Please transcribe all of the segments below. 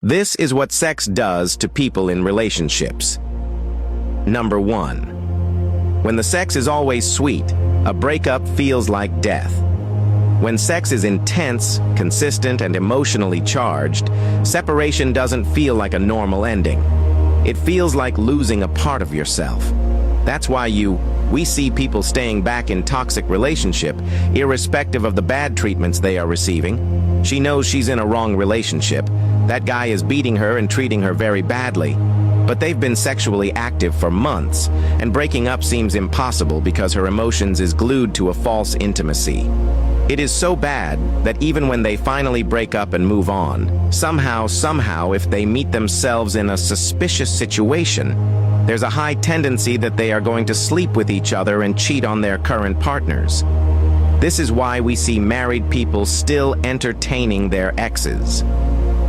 This is what sex does to people in relationships. Number 1. When the sex is always sweet, a breakup feels like death. When sex is intense, consistent, and emotionally charged, separation doesn't feel like a normal ending. It feels like losing a part of yourself. That's why we see people staying back in toxic relationship, irrespective of the bad treatments they are receiving. She knows she's in a wrong relationship. That guy is beating her and treating her very badly. But they've been sexually active for months, and breaking up seems impossible because her emotions is glued to a false intimacy. It is so bad that even when they finally break up and move on, somehow, if they meet themselves in a suspicious situation, there's a high tendency that they are going to sleep with each other and cheat on their current partners. This is why we see married people still entertaining their exes.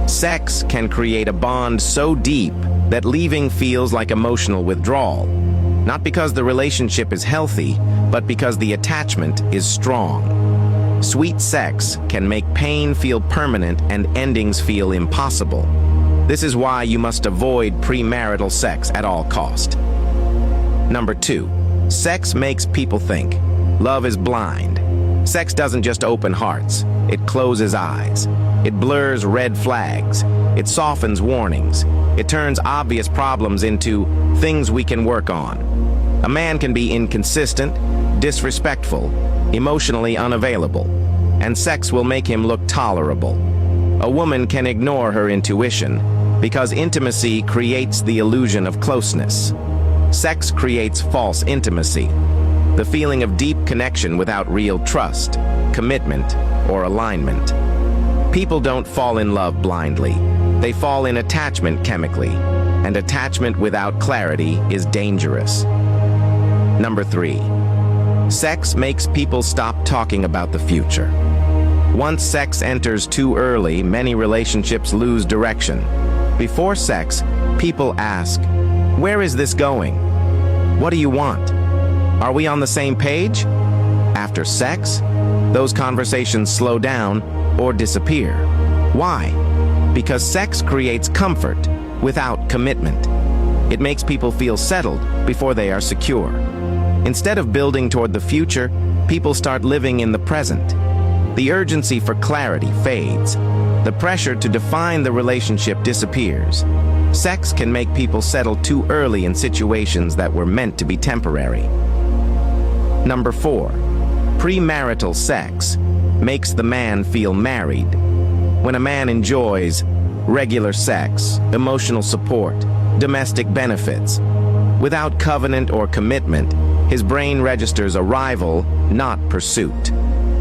Sex can create a bond so deep that leaving feels like emotional withdrawal, not because the relationship is healthy, but because the attachment is strong. Sweet sex can make pain feel permanent and endings feel impossible. This is why you must avoid premarital sex at all cost. Number 2. Sex makes people think. Love is blind. Sex doesn't just open hearts, it closes eyes. It blurs red flags. It softens warnings. It turns obvious problems into things we can work on. A man can be inconsistent, disrespectful, emotionally unavailable, and sex will make him look tolerable. A woman can ignore her intuition because intimacy creates the illusion of closeness. Sex creates false intimacy, the feeling of deep connection without real trust, commitment, or alignment. People don't fall in love blindly. They fall in attachment chemically, and attachment without clarity is dangerous. Number 3. Sex makes people stop talking about the future. Once sex enters too early, many relationships lose direction. Before sex, people ask, "Where is this going? What do you want? Are we on the same page?" After sex, those conversations slow down or disappear. Why? Because sex creates comfort without commitment. It makes people feel settled before they are secure. Instead of building toward the future, people start living in the present. The urgency for clarity fades. The pressure to define the relationship disappears. Sex can make people settle too early in situations that were meant to be temporary. Number 4. Premarital sex makes the man feel married. When a man enjoys regular sex, emotional support, domestic benefits, without covenant or commitment, his brain registers arrival, not pursuit.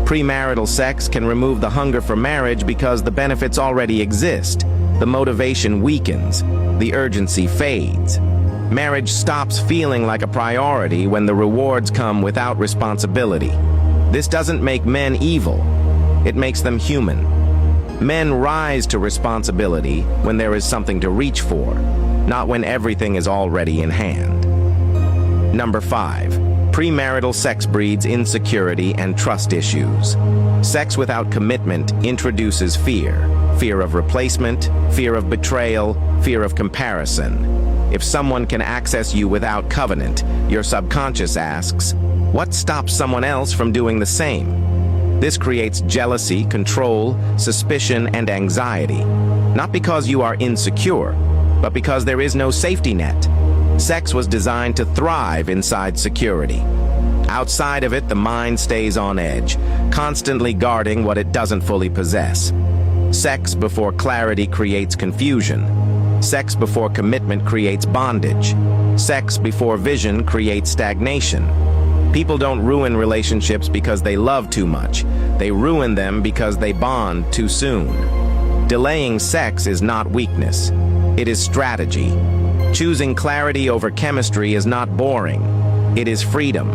Premarital sex can remove the hunger for marriage because the benefits already exist. The motivation weakens. The urgency fades. Marriage stops feeling like a priority when the rewards come without responsibility. This doesn't make men evil. It makes them human. Men rise to responsibility when there is something to reach for, not when everything is already in hand. Number 5. Premarital sex breeds insecurity and trust issues. Sex without commitment introduces fear. Fear of replacement, fear of betrayal, fear of comparison. If someone can access you without covenant, your subconscious asks, what stops someone else from doing the same? This creates jealousy, control, suspicion, and anxiety. Not because you are insecure, but because there is no safety net. Sex was designed to thrive inside security. Outside of it, the mind stays on edge, constantly guarding what it doesn't fully possess. Sex before clarity creates confusion. Sex before commitment creates bondage. Sex before vision creates stagnation. People don't ruin relationships because they love too much. They ruin them because they bond too soon. Delaying sex is not weakness. It is strategy. Choosing clarity over chemistry is not boring. It is freedom.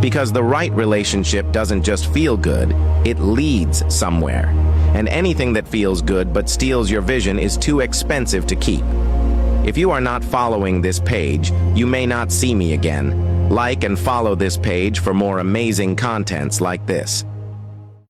Because the right relationship doesn't just feel good, it leads somewhere. And anything that feels good but steals your vision is too expensive to keep. If you are not following this page, you may not see me again. Like and follow this page for more amazing contents like this.